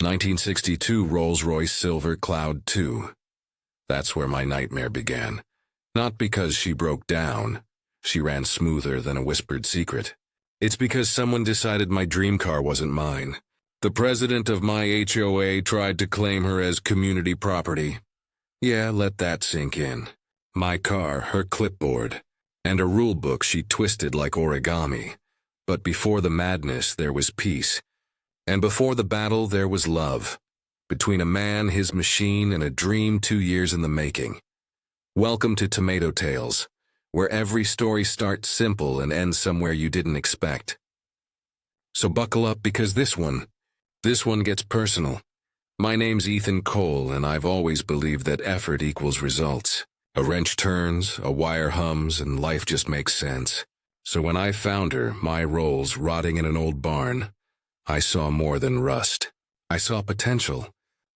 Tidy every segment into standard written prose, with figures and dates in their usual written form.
1962 Rolls-Royce Silver Cloud II. That's where my nightmare began. Not because she broke down. She ran smoother than a whispered secret. It's because someone decided my dream car wasn't mine. The president of my HOA tried to claim her as community property. Yeah, let that sink in. My car, her clipboard, and a rule book she twisted like origami. But before the madness, there was peace. And before the battle, there was love. Between a man, his machine, and a dream 2 years in the making. Welcome to Tomato Tales, where every story starts simple and ends somewhere you didn't expect. So buckle up because this one gets personal. My name's Ethan Cole, and I've always believed that effort equals results. A wrench turns, a wire hums, and life just makes sense. So when I found her, my Rolls rotting in an old barn, I saw more than rust. I saw potential.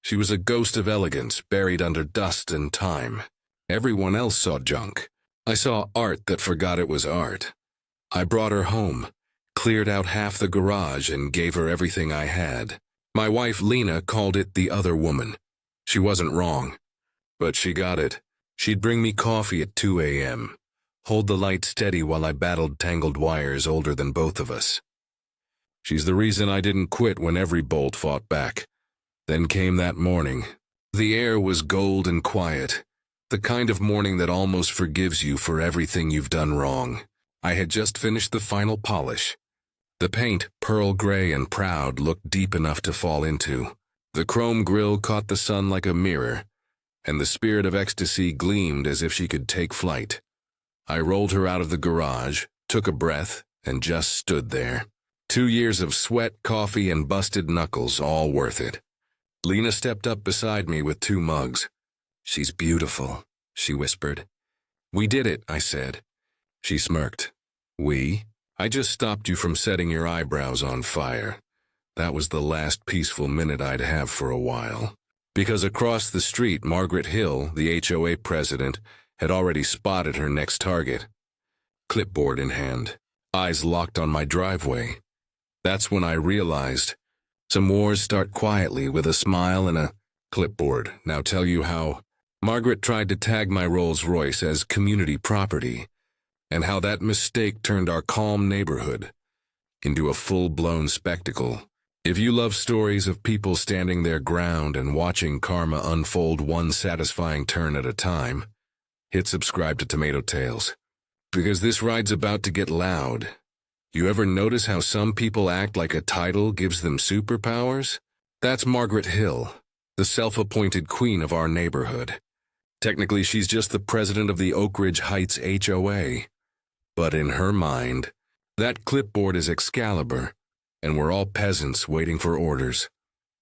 She was a ghost of elegance buried under dust and time. Everyone else saw junk. I saw art that forgot it was art. I brought her home, cleared out half the garage, and gave her everything I had. My wife Lena called it the other woman. She wasn't wrong, but she got it. She'd bring me coffee at 2 a.m., hold the light steady while I battled tangled wires older than both of us. She's the reason I didn't quit when every bolt fought back. Then came that morning. The air was gold and quiet, the kind of morning that almost forgives you for everything you've done wrong. I had just finished the final polish. The paint, pearl gray and proud, looked deep enough to fall into. The chrome grille caught the sun like a mirror, and the spirit of ecstasy gleamed as if she could take flight. I rolled her out of the garage, took a breath, and just stood there. 2 years of sweat, coffee, and busted knuckles, all worth it. Lena stepped up beside me with 2 mugs. "She's beautiful," she whispered. "We did it," I said. She smirked. "We? I just stopped you from setting your eyebrows on fire." That was the last peaceful minute I'd have for a while. Because across the street, Margaret Hill, the HOA president, had already spotted her next target. Clipboard in hand, eyes locked on my driveway. That's when I realized some wars start quietly with a smile and a clipboard. Now tell you how. Margaret tried to tag my Rolls-Royce as community property, and how that mistake turned our calm neighborhood into a full-blown spectacle. If you love stories of people standing their ground and watching karma unfold one satisfying turn at a time, hit subscribe to Tomato Tales. Because this ride's about to get loud. You ever notice how some people act like a title gives them superpowers? That's Margaret Hill, the self-appointed queen of our neighborhood. Technically, she's just the president of the Oak Ridge Heights HOA. But in her mind, that clipboard is Excalibur, and we're all peasants waiting for orders.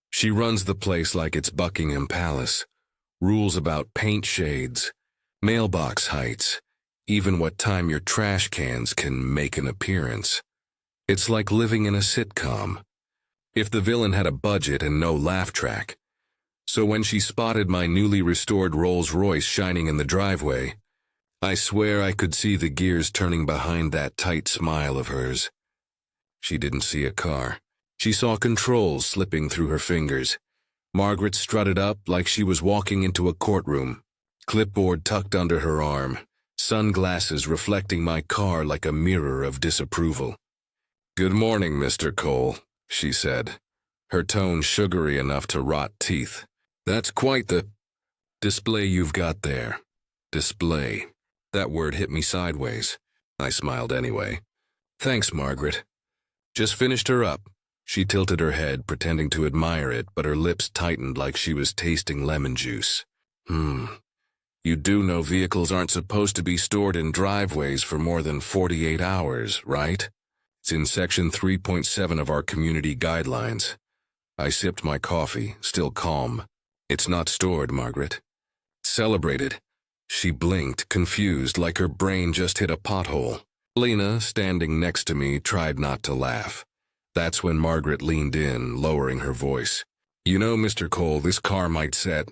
She runs the place like it's Buckingham Palace. Rules about paint shades, mailbox heights, even what time your trash cans can make an appearance. It's like living in a sitcom. If the villain had a budget and no laugh track. So when she spotted my newly restored Rolls-Royce shining in the driveway, I swear I could see the gears turning behind that tight smile of hers. She didn't see a car. She saw controls slipping through her fingers. Margaret strutted up like she was walking into a courtroom, clipboard tucked under her arm, sunglasses reflecting my car like a mirror of disapproval. "Good morning, Mr. Cole," she said, her tone sugary enough to rot teeth. "That's quite the display you've got there." Display. That word hit me sideways. I smiled anyway. "Thanks, Margaret." Just finished her up. She tilted her head, pretending to admire it, but her lips tightened like she was tasting lemon juice. You do know vehicles aren't supposed to be stored in driveways for more than 48 hours, right? It's in Section 3.7 of our community guidelines. I sipped my coffee, still calm. "It's not stored, Margaret." "Celebrated." She blinked, confused, like her brain just hit a pothole. Lena, standing next to me, tried not to laugh. That's when Margaret leaned in, lowering her voice. "You know, Mr. Cole, this car might set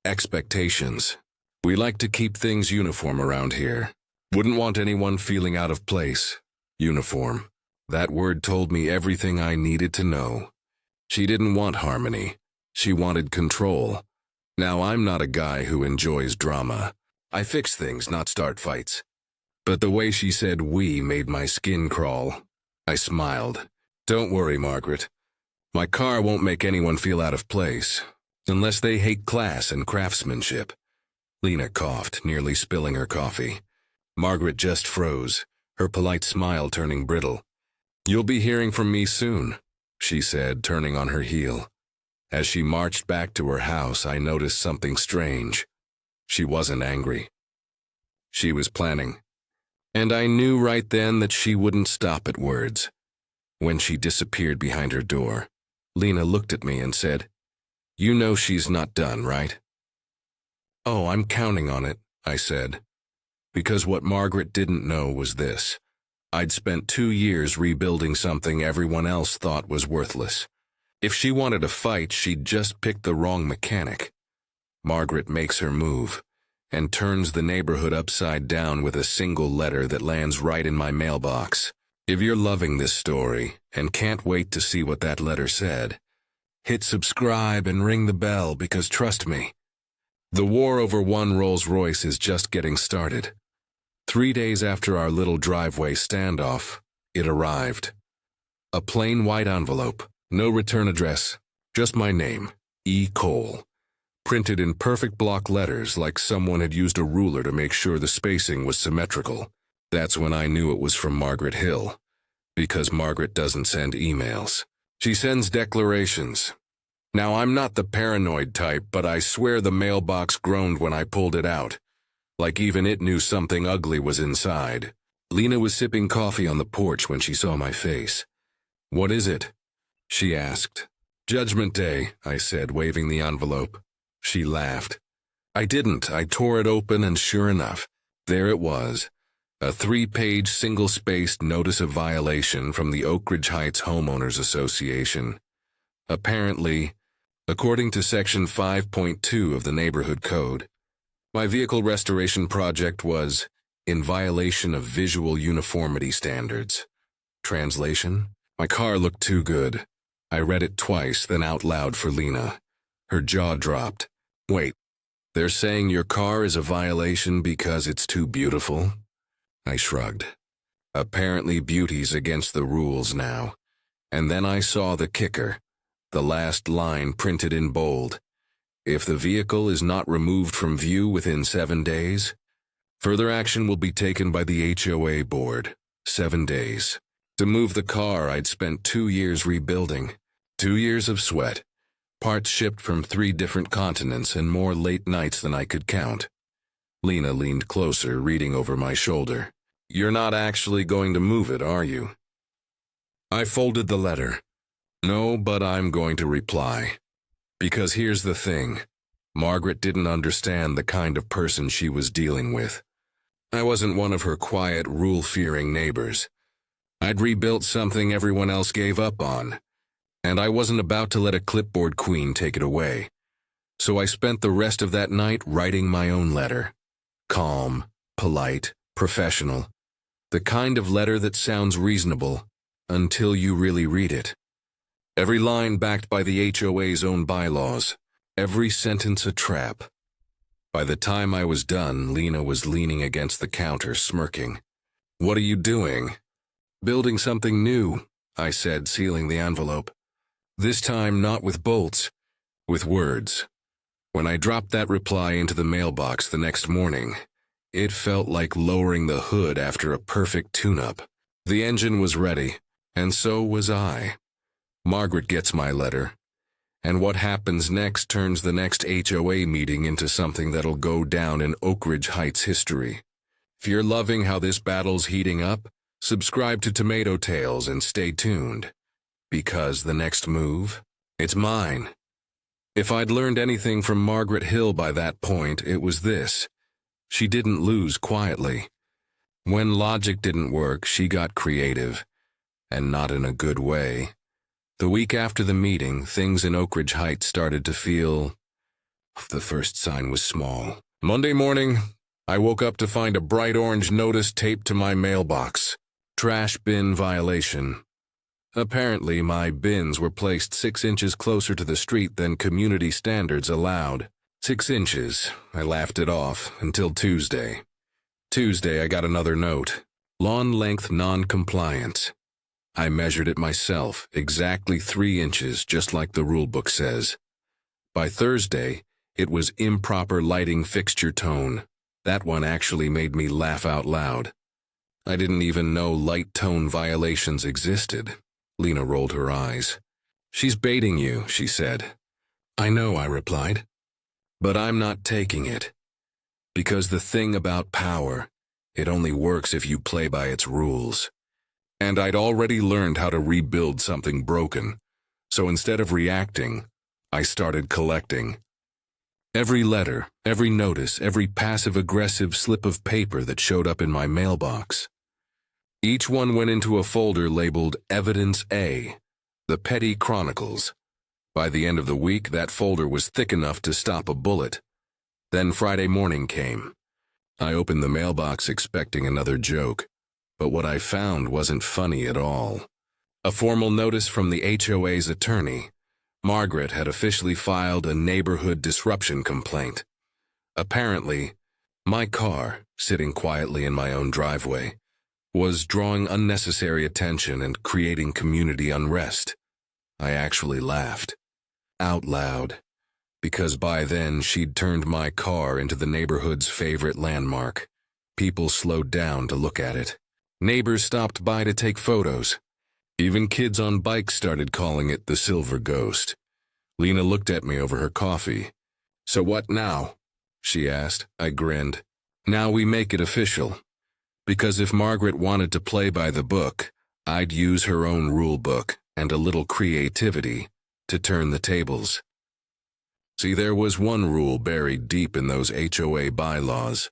expectations. We like to keep things uniform around here. Wouldn't want anyone feeling out of place. Uniform. That word told me everything I needed to know. She didn't want harmony. She wanted control. Now, I'm not a guy who enjoys drama. I fix things, not start fights. But the way she said "we" made my skin crawl. I smiled. Don't worry, Margaret. My car won't make anyone feel out of place, unless they hate class and craftsmanship. Lena coughed, nearly spilling her coffee. Margaret just froze, her polite smile turning brittle. You'll be hearing from me soon, she said, turning on her heel. As she marched back to her house, I noticed something strange. She wasn't angry. She was planning. And I knew right then that she wouldn't stop at words. When she disappeared behind her door, Lena looked at me and said, "You know she's not done, right?" "Oh, I'm counting on it," I said. Because what Margaret didn't know was this. I'd spent 2 years rebuilding something everyone else thought was worthless. If she wanted a fight, she'd just pick the wrong mechanic. Margaret makes her move and turns the neighborhood upside down with a single letter that lands right in my mailbox. If you're loving this story and can't wait to see what that letter said, hit subscribe and ring the bell, because trust me, the war over one Rolls-Royce is just getting started. 3 days after our little driveway standoff, it arrived. A plain white envelope, no return address, just my name, E. Cole, printed in perfect block letters like someone had used a ruler to make sure the spacing was symmetrical. That's when I knew it was from Margaret Hill, because Margaret doesn't send emails. She sends declarations. Now, I'm not the paranoid type, but I swear the mailbox groaned when I pulled it out, like even it knew something ugly was inside. Lena was sipping coffee on the porch when she saw my face. "What is it?" she asked. "Judgment Day," I said, waving the envelope. She laughed. I didn't. I tore it open, and sure enough, there it was. A 3-page single-spaced notice of violation from the Oak Ridge Heights Homeowners Association. Apparently, according to Section 5.2 of the Neighborhood Code, my vehicle restoration project was in violation of visual uniformity standards. Translation? My car looked too good. I read it twice, then out loud for Lena. Her jaw dropped. Wait, they're saying your car is a violation because it's too beautiful? I shrugged. Apparently beauty's against the rules now. And then I saw the kicker. The last line printed in bold. If the vehicle is not removed from view within 7 days, further action will be taken by the HOA board. 7 days. To move the car I'd spent 2 years rebuilding. 2 years of sweat. Parts shipped from 3 different continents and more late nights than I could count. Lena leaned closer, reading over my shoulder. You're not actually going to move it, are you? I folded the letter. No, but I'm going to reply. Because here's the thing. Margaret didn't understand the kind of person she was dealing with. I wasn't one of her quiet, rule-fearing neighbors. I'd rebuilt something everyone else gave up on, and I wasn't about to let a clipboard queen take it away. So I spent the rest of that night writing my own letter. Calm, polite, professional. The kind of letter that sounds reasonable until you really read it. Every line backed by the HOA's own bylaws. Every sentence a trap. By the time I was done, Lena was leaning against the counter, smirking. What are you doing? Building something new, I said, sealing the envelope. This time not with bolts, with words. When I dropped that reply into the mailbox the next morning, it felt like lowering the hood after a perfect tune-up. The engine was ready, and so was I. Margaret gets my letter, and what happens next turns the next HOA meeting into something that'll go down in Oak Ridge Heights history. If you're loving how this battle's heating up, subscribe to Tomato Tales and stay tuned. Because the next move, it's mine. If I'd learned anything from Margaret Hill by that point, it was this. She didn't lose quietly. When logic didn't work, she got creative, and not in a good way. The week after the meeting, things in Oak Ridge Heights started to feel... The first sign was small. Monday morning, I woke up to find a bright orange notice taped to my mailbox. Trash bin violation. Apparently, my bins were placed 6 inches closer to the street than community standards allowed. 6 inches. I laughed it off until Tuesday. Tuesday, I got another note. Lawn length non-compliance. I measured it myself, exactly 3 inches, just like the rulebook says. By Thursday, it was improper lighting fixture tone. That one actually made me laugh out loud. I didn't even know light tone violations existed. Lena rolled her eyes. She's baiting you, she said. I know, I replied. But I'm not taking it. Because the thing about power, it only works if you play by its rules. And I'd already learned how to rebuild something broken. So instead of reacting, I started collecting. Every letter, every notice, every passive-aggressive slip of paper that showed up in my mailbox. Each one went into a folder labeled Evidence A, the Petty Chronicles. By the end of the week, that folder was thick enough to stop a bullet. Then Friday morning came. I opened the mailbox expecting another joke, but what I found wasn't funny at all. A formal notice from the HOA's attorney. Margaret had officially filed a neighborhood disruption complaint. Apparently, my car, sitting quietly in my own driveway, was drawing unnecessary attention and creating community unrest. I actually laughed. Out loud. Because by then she'd turned my car into the neighborhood's favorite landmark. People slowed down to look at it. Neighbors stopped by to take photos. Even kids on bikes started calling it the Silver Ghost. Lena looked at me over her coffee. So what now? She asked. I grinned. Now we make it official. Because if Margaret wanted to play by the book, I'd use her own rule book and a little creativity to turn the tables. See, there was one rule buried deep in those HOA bylaws,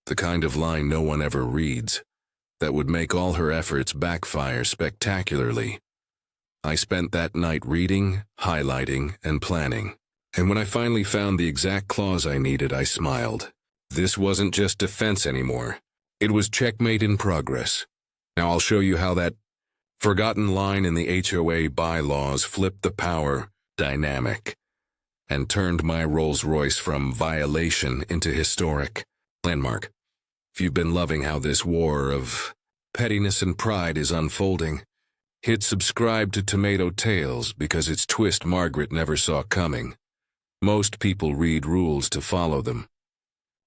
the kind of line no one ever reads, that would make all her efforts backfire spectacularly. I spent that night reading, highlighting, and planning. And when I finally found the exact clause I needed, I smiled. This wasn't just defense anymore. It was checkmate in progress. Now I'll show you how that forgotten line in the HOA bylaws flipped the power dynamic and turned my Rolls-Royce from violation into historic landmark. If you've been loving how this war of pettiness and pride is unfolding, hit subscribe to Tomato Tales because it's twist Margaret never saw coming. Most people read rules to follow them.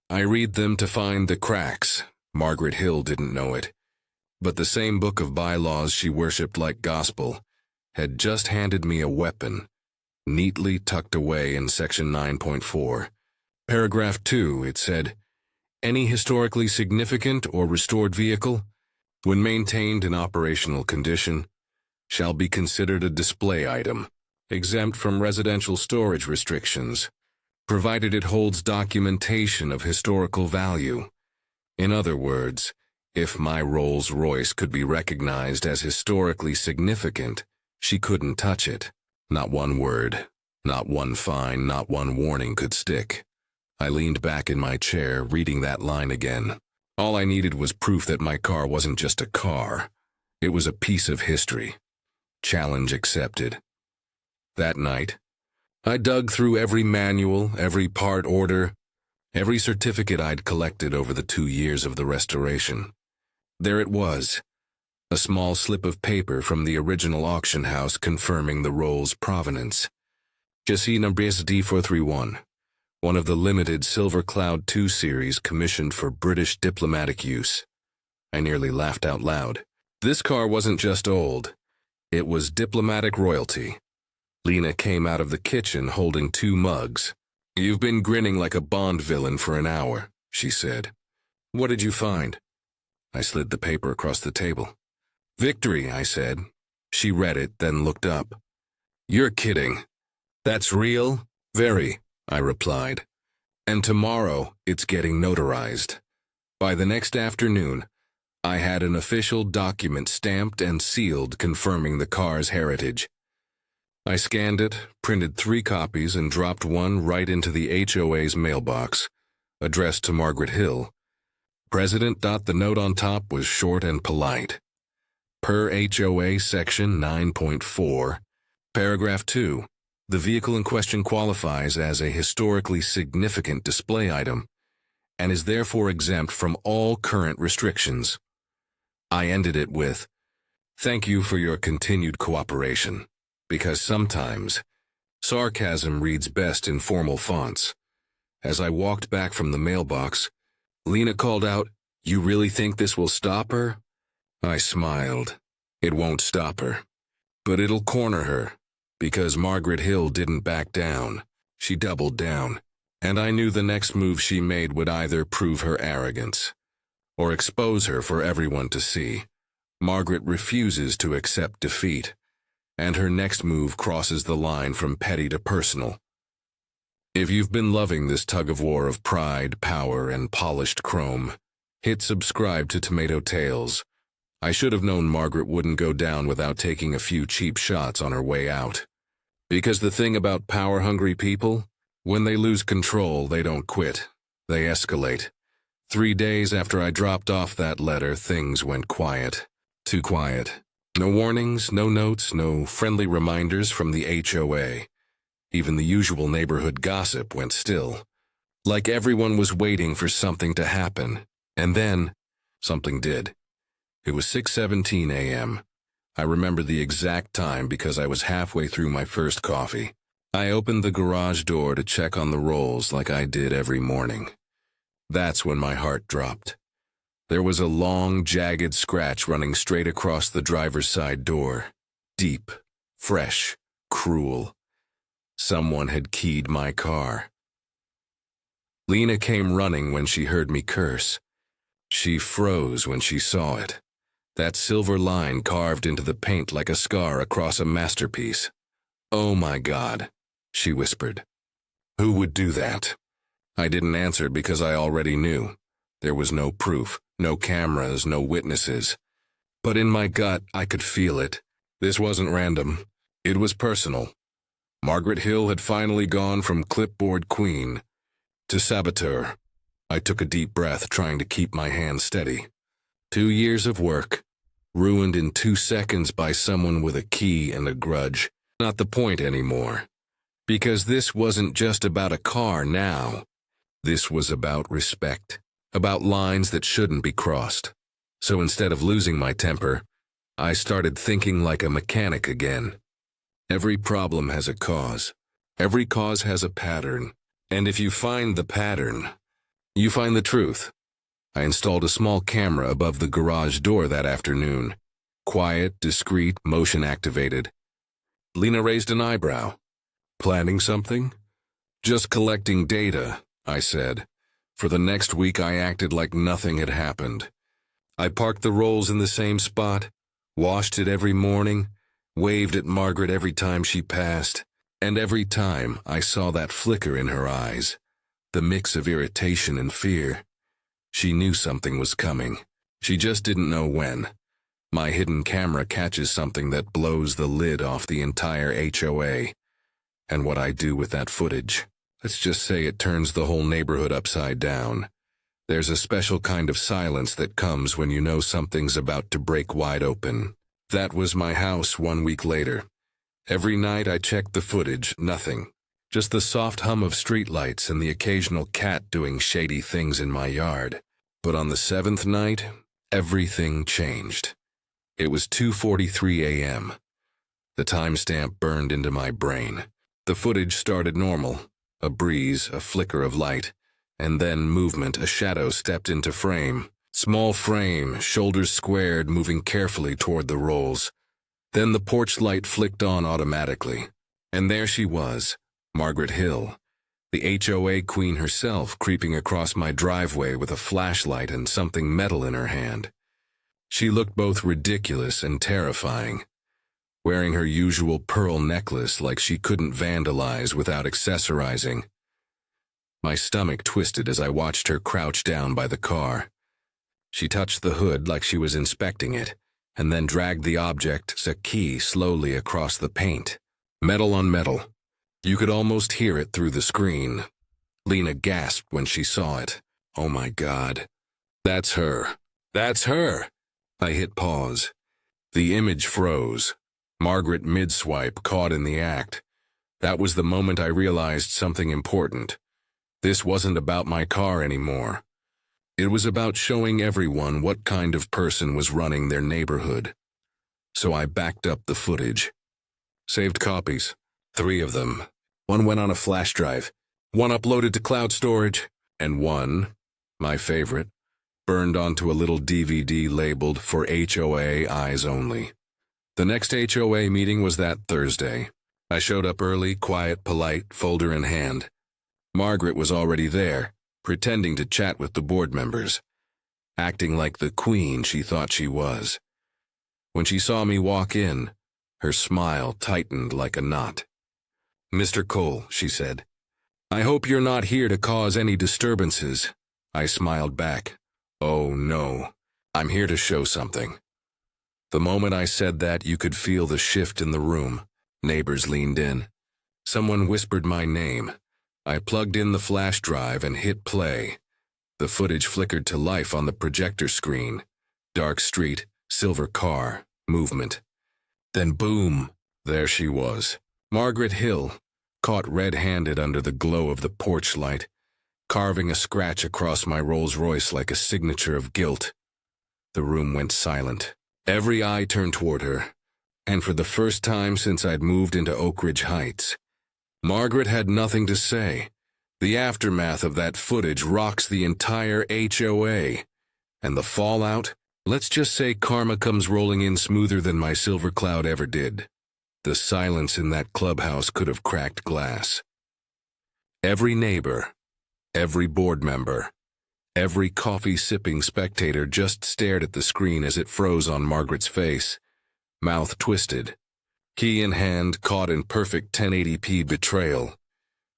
I read them to find the cracks. Margaret Hill didn't know it, but the same book of bylaws she worshipped like gospel had just handed me a weapon, neatly tucked away in Section 9.4. Paragraph 2, it said, any historically significant or restored vehicle, when maintained in operational condition, shall be considered a display item, exempt from residential storage restrictions, provided it holds documentation of historical value. In other words, if my Rolls-Royce could be recognized as historically significant, she couldn't touch it. Not one word, not one fine, not one warning could stick. I leaned back in my chair, reading that line again. All I needed was proof that my car wasn't just a car. It was a piece of history. Challenge accepted. That night, I dug through every manual, every part order, every certificate I'd collected over the 2 years of the restoration. There it was, a small slip of paper from the original auction house confirming the Rolls' provenance. Chassis number SD431, one of the limited Silver Cloud II series commissioned for British diplomatic use. I nearly laughed out loud. This car wasn't just old, it was diplomatic royalty. Lena came out of the kitchen holding 2 mugs. You've been grinning like a Bond villain for an hour, she said. What did you find? I slid the paper across the table. Victory, I said. She read it, then looked up. You're kidding. That's real? Very, I replied. And tomorrow, it's getting notarized. By the next afternoon, I had an official document stamped and sealed confirming the car's heritage. I scanned it, printed 3 copies, and dropped one right into the HOA's mailbox, addressed to Margaret Hill. President. The note on top was short and polite. Per HOA Section 9.4, Paragraph 2, the vehicle in question qualifies as a historically significant display item and is therefore exempt from all current restrictions. I ended it with, "Thank you for your continued cooperation," because sometimes sarcasm reads best in formal fonts. As I walked back from the mailbox, Lena called out, "You really think this will stop her?" I smiled. It won't stop her. But it'll corner her, because Margaret Hill didn't back down. She doubled down, and I knew the next move she made would either prove her arrogance or expose her for everyone to see. Margaret refuses to accept defeat, and her next move crosses the line from petty to personal. If you've been loving this tug-of-war of pride, power, and polished chrome, hit subscribe to Tomato Tales. I should have known Margaret wouldn't go down without taking a few cheap shots on her way out. Because the thing about power-hungry people, when they lose control, they don't quit. They escalate. 3 days after I dropped off that letter, things went quiet. Too quiet. No warnings, no notes, no friendly reminders from the HOA. Even the usual neighborhood gossip went still. Like everyone was waiting for something to happen. And then, something did. It was 6:17 a.m. I remember the exact time because I was halfway through my first coffee. I opened the garage door to check on the rolls like I did every morning. That's when my heart dropped. There was a long, jagged scratch running straight across the driver's side door. Deep, fresh, cruel. Someone had keyed my car. Lena came running when she heard me curse. She froze when she saw it. That silver line carved into the paint like a scar across a masterpiece. "Oh my God," she whispered. "Who would do that?" I didn't answer because I already knew. There was no proof, no cameras, no witnesses. But in my gut, I could feel it. This wasn't random. It was personal. Margaret Hill had finally gone from clipboard queen to saboteur. I took a deep breath, trying to keep my hand steady. 2 years of work, ruined in 2 seconds by someone with a key and a grudge. Not the point anymore. Because this wasn't just about a car now. This was about respect. About lines that shouldn't be crossed. So instead of losing my temper, I started thinking like a mechanic again. Every problem has a cause. Every cause has a pattern. And if you find the pattern, you find the truth. I installed a small camera above the garage door that afternoon. Quiet, discreet, motion-activated. Lena raised an eyebrow. "Planning something?" "Just collecting data," I said. For the next week, I acted like nothing had happened. I parked the rolls in the same spot, washed it every morning, waved at Margaret every time she passed, and every time I saw that flicker in her eyes, the mix of irritation and fear. She knew something was coming. She just didn't know when. My hidden camera catches something that blows the lid off the entire HOA. And what I do with that footage, let's just say it turns the whole neighborhood upside down. There's a special kind of silence that comes when you know something's about to break wide open. That was my house 1 week later. Every night I checked the footage, nothing. Just the soft hum of streetlights and the occasional cat doing shady things in my yard. But on the 7th night, everything changed. It was 2:43 a.m. The timestamp burned into my brain. The footage started normal. A breeze, a flicker of light, and then movement, a shadow stepped into frame. Small frame, shoulders squared, moving carefully toward the rolls. Then the porch light flicked on automatically. And there she was, Margaret Hill, the HOA queen herself, creeping across my driveway with a flashlight and something metal in her hand. She looked both ridiculous and terrifying, wearing her usual pearl necklace like she couldn't vandalize without accessorizing. My stomach twisted as I watched her crouch down by the car. She touched the hood like she was inspecting it, and then dragged the object, a key, slowly across the paint. Metal on metal. You could almost hear it through the screen. Lena gasped when she saw it. "Oh my God. That's her. That's her." I hit pause. The image froze. Margaret mid-swipe, caught in the act. That was the moment I realized something important. This wasn't about my car anymore. It was about showing everyone what kind of person was running their neighborhood. So I backed up the footage. Saved copies. 3 of them. One went on a flash drive. One uploaded to cloud storage. And one, my favorite, burned onto a little DVD labeled for HOA eyes only. The next HOA meeting was that Thursday. I showed up early, quiet, polite, folder in hand. Margaret was already there, pretending to chat with the board members, acting like the queen she thought she was. When she saw me walk in, her smile tightened like a knot. "Mr. Cole," she said, "I hope you're not here to cause any disturbances." I smiled back. "Oh, no. I'm here to show something." The moment I said that, you could feel the shift in the room. Neighbors leaned in. Someone whispered my name. I plugged in the flash drive and hit play. The footage flickered to life on the projector screen. Dark street, silver car, movement. Then boom, there she was. Margaret Hill, caught red-handed under the glow of the porch light, carving a scratch across my Rolls-Royce like a signature of guilt. The room went silent. Every eye turned toward her, and for the first time since I'd moved into Oak Ridge Heights, Margaret had nothing to say. The aftermath of that footage rocks the entire HOA, and the fallout, let's just say karma comes rolling in smoother than my Silver Cloud ever did. The silence in that clubhouse could have cracked glass. Every neighbor, every board member, every coffee-sipping spectator just stared at the screen as it froze on Margaret's face, mouth twisted, key in hand, caught in perfect 1080p betrayal.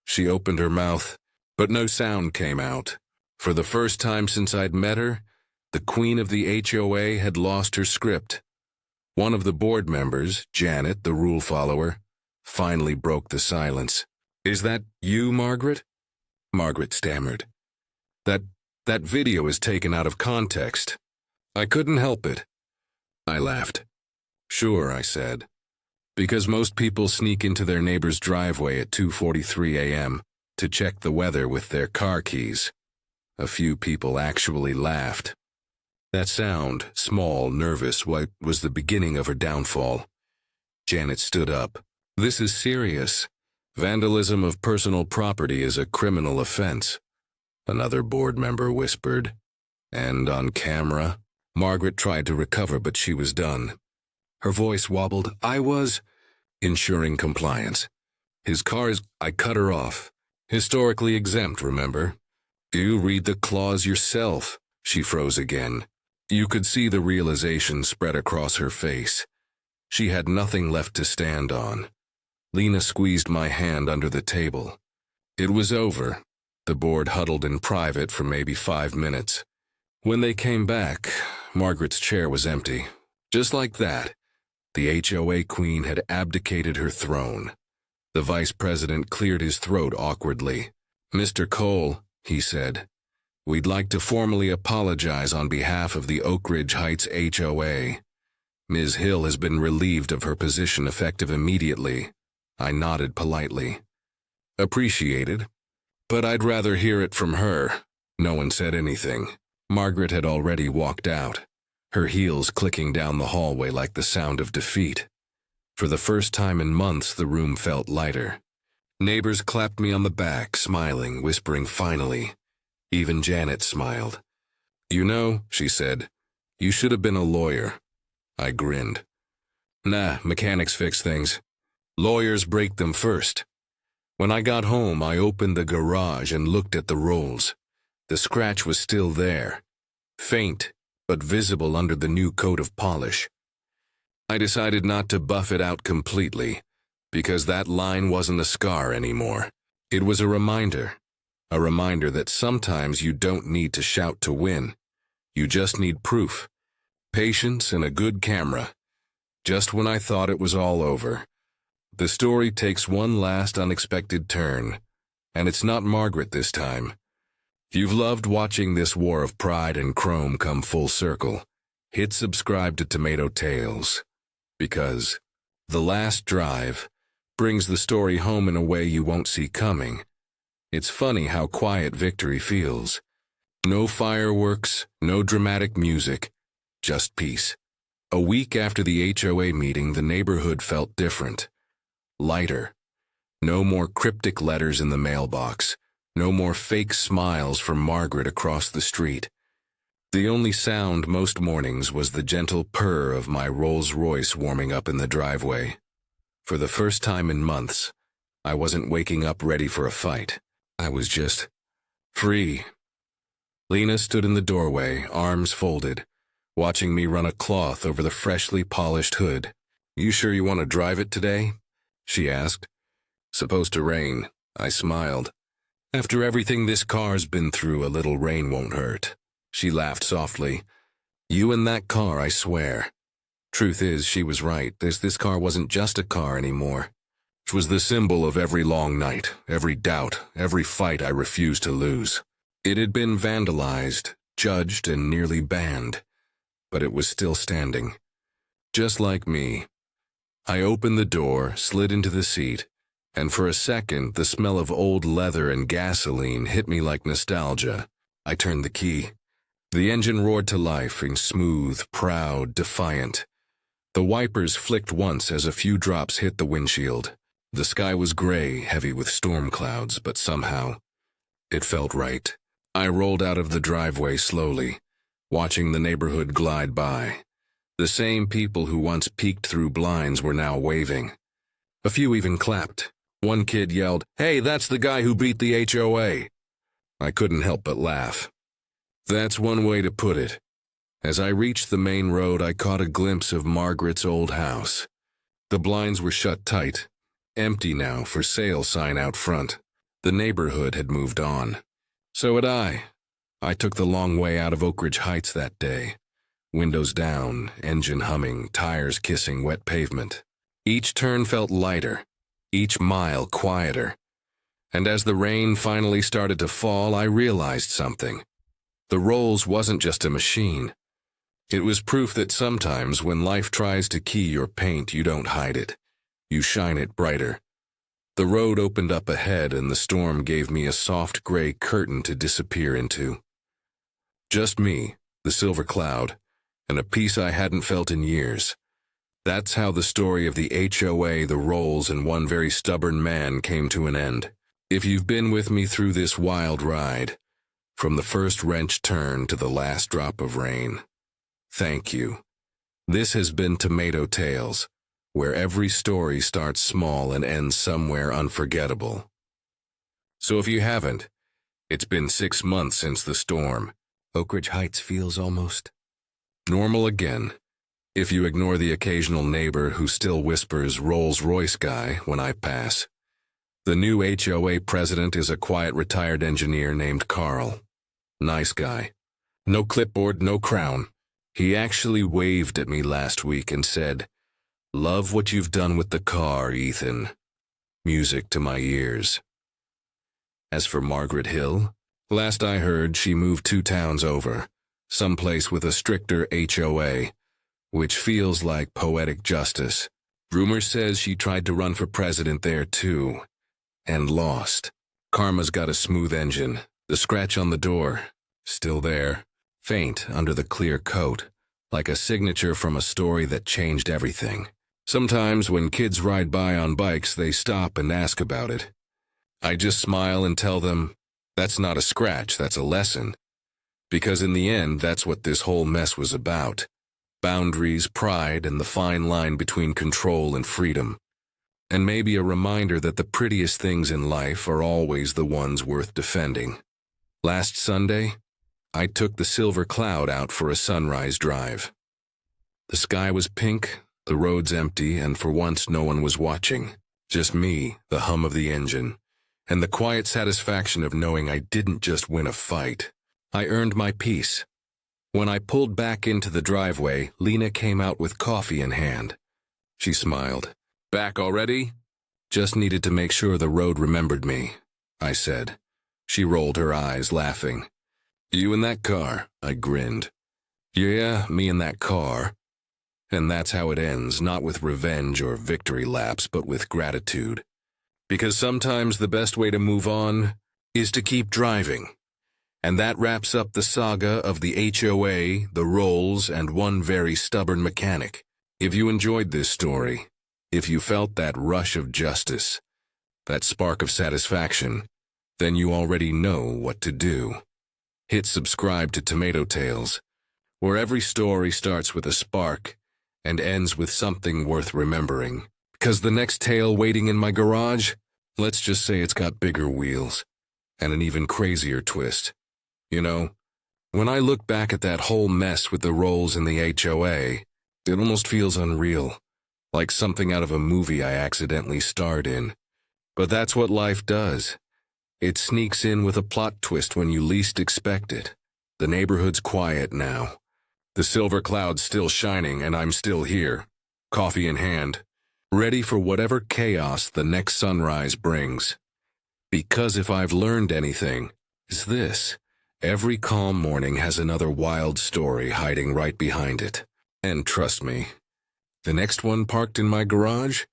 She opened her mouth, but no sound came out. For the first time since I'd met her, the queen of the HOA had lost her script. One of the board members, Janet, the rule follower, finally broke the silence. "Is that you, Margaret?" Margaret stammered. That video is taken out of context. I couldn't help it. I laughed. "Sure," I said. "Because most people sneak into their neighbor's driveway at 2:43 a.m. to check the weather with their car keys." A few people actually laughed. That sound, small, nervous, was the beginning of her downfall. Janet stood up. "This is serious. Vandalism of personal property is a criminal offense." Another board member whispered. "And on camera?" Margaret tried to recover, but she was done. Her voice wobbled. "I was ensuring compliance. His car is—" I cut her off. "Historically exempt, remember? You read the clause yourself." She froze again. You could see the realization spread across her face. She had nothing left to stand on. Lena squeezed my hand under the table. It was over. The board huddled in private for maybe 5 minutes. When they came back, Margaret's chair was empty. Just like that, the HOA queen had abdicated her throne. The vice president cleared his throat awkwardly. "Mr. Cole," he said, "we'd like to formally apologize on behalf of the Oak Ridge Heights HOA. Ms. Hill has been relieved of her position effective immediately." I nodded politely. "Appreciated. But I'd rather hear it from her." No one said anything. Margaret had already walked out, her heels clicking down the hallway like the sound of defeat. For the first time in months, the room felt lighter. Neighbors clapped me on the back, smiling, whispering finally. Even Janet smiled. "You know," she said, "you should have been a lawyer." I grinned. "Nah, mechanics fix things. Lawyers break them first." When I got home, I opened the garage and looked at the rolls. The scratch was still there, faint, but visible under the new coat of polish. I decided not to buff it out completely, because that line wasn't a scar anymore. It was a reminder that sometimes you don't need to shout to win. You just need proof, patience, and a good camera. Just when I thought it was all over, the story takes one last unexpected turn, and it's not Margaret this time. You've loved watching this war of pride and chrome come full circle. hit subscribe to Tomato Tales, because the last drive brings the story home in a way you won't see coming. It's funny how quiet victory feels. No fireworks, no dramatic music, just peace. A week after the HOA meeting, the neighborhood felt different. Lighter. No more cryptic letters in the mailbox. No more fake smiles from Margaret across the street. The only sound most mornings was the gentle purr of my Rolls-Royce warming up in the driveway. For the first time in months, I wasn't waking up ready for a fight. I was just free. Lena stood in the doorway, arms folded, watching me run a cloth over the freshly polished hood. "You sure you want to drive it today?" she asked. "Supposed to rain." I smiled. "After everything this car's been through, a little rain won't hurt." She laughed softly. "You and that car, I swear." Truth is, she was right. This car wasn't just a car anymore. It was the symbol of every long night, every doubt, every fight I refused to lose. It had been vandalized, judged, and nearly banned, but it was still standing. Just like me. I opened the door, slid into the seat, and for a second, the smell of old leather and gasoline hit me like nostalgia. I turned the key. The engine roared to life, smooth, proud, defiant. The wipers flicked once as a few drops hit the windshield. The sky was gray, heavy with storm clouds, but somehow, it felt right. I rolled out of the driveway slowly, watching the neighborhood glide by. The same people who once peeked through blinds were now waving. A few even clapped. One kid yelled, "Hey, that's the guy who beat the HOA." I couldn't help but laugh. That's one way to put it. As I reached the main road, I caught a glimpse of Margaret's old house. The blinds were shut tight, empty now, for sale sign out front. The neighborhood had moved on. So had I. I took the long way out of Oak Ridge Heights that day. Windows down, engine humming, tires kissing wet pavement. Each turn felt lighter, each mile quieter. And as the rain finally started to fall, I realized something. The Rolls wasn't just a machine. It was proof that sometimes when life tries to key your paint, you don't hide it. You shine it brighter. The road opened up ahead and the storm gave me a soft gray curtain to disappear into. Just me, the silver cloud, and a peace I hadn't felt in years. That's how the story of the HOA, the Rolls, and one very stubborn man came to an end. If you've been with me through this wild ride, from the first wrench turn to the last drop of rain, thank you. This has been Tomato Tales, where every story starts small and ends somewhere unforgettable. So if you haven't, it's been 6 months since the storm. Oak Ridge Heights feels almost normal again, if you ignore the occasional neighbor who still whispers Rolls-Royce guy when I pass. The new HOA president is a quiet retired engineer named Carl. Nice guy. No clipboard, no crown. He actually waved at me last week and said, "Love what you've done with the car, Ethan." Music to my ears. As for Margaret Hill, last I heard she moved 2 towns over, someplace with a stricter HOA, which feels like poetic justice. Rumor says she tried to run for president there too, and lost. Karma's got a smooth engine. The scratch on the door, still there, faint under the clear coat, like a signature from a story that changed everything. Sometimes when kids ride by on bikes, they stop and ask about it. I just smile and tell them, that's not a scratch, that's a lesson. Because in the end, that's what this whole mess was about. Boundaries, pride, and the fine line between control and freedom. And maybe a reminder that the prettiest things in life are always the ones worth defending. Last Sunday, I took the Silver Cloud out for a sunrise drive. The sky was pink, the roads empty, and for once no one was watching. Just me, the hum of the engine, and the quiet satisfaction of knowing I didn't just win a fight. I earned my peace. When I pulled back into the driveway, Lena came out with coffee in hand. She smiled. "Back already?" "Just needed to make sure the road remembered me," I said. She rolled her eyes, laughing. "You in that car?" I grinned. Yeah, me in that car. And that's how it ends, not with revenge or victory laps, but with gratitude. Because sometimes the best way to move on is to keep driving. And that wraps up the saga of the HOA, the Rolls, and one very stubborn mechanic. If you enjoyed this story, if you felt that rush of justice, that spark of satisfaction, then you already know what to do. Hit subscribe to Tomato Tales, where every story starts with a spark and ends with something worth remembering. Because the next tale waiting in my garage, let's just say it's got bigger wheels and an even crazier twist. You know, when I look back at that whole mess with the Rolls in the HOA, it almost feels unreal, like something out of a movie I accidentally starred in. But that's what life does. It sneaks in with a plot twist when you least expect it. The neighborhood's quiet now. The silver cloud's still shining and I'm still here, coffee in hand, ready for whatever chaos the next sunrise brings. Because if I've learned anything, it's this. Every calm morning has another wild story hiding right behind it. And trust me, the next one parked in my garage,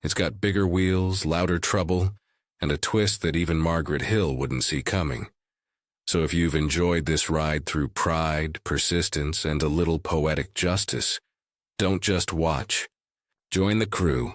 it's got bigger wheels, louder trouble, and a twist that even Margaret Hill wouldn't see coming. So if you've enjoyed this ride through pride, persistence, and a little poetic justice, don't just watch. Join the crew.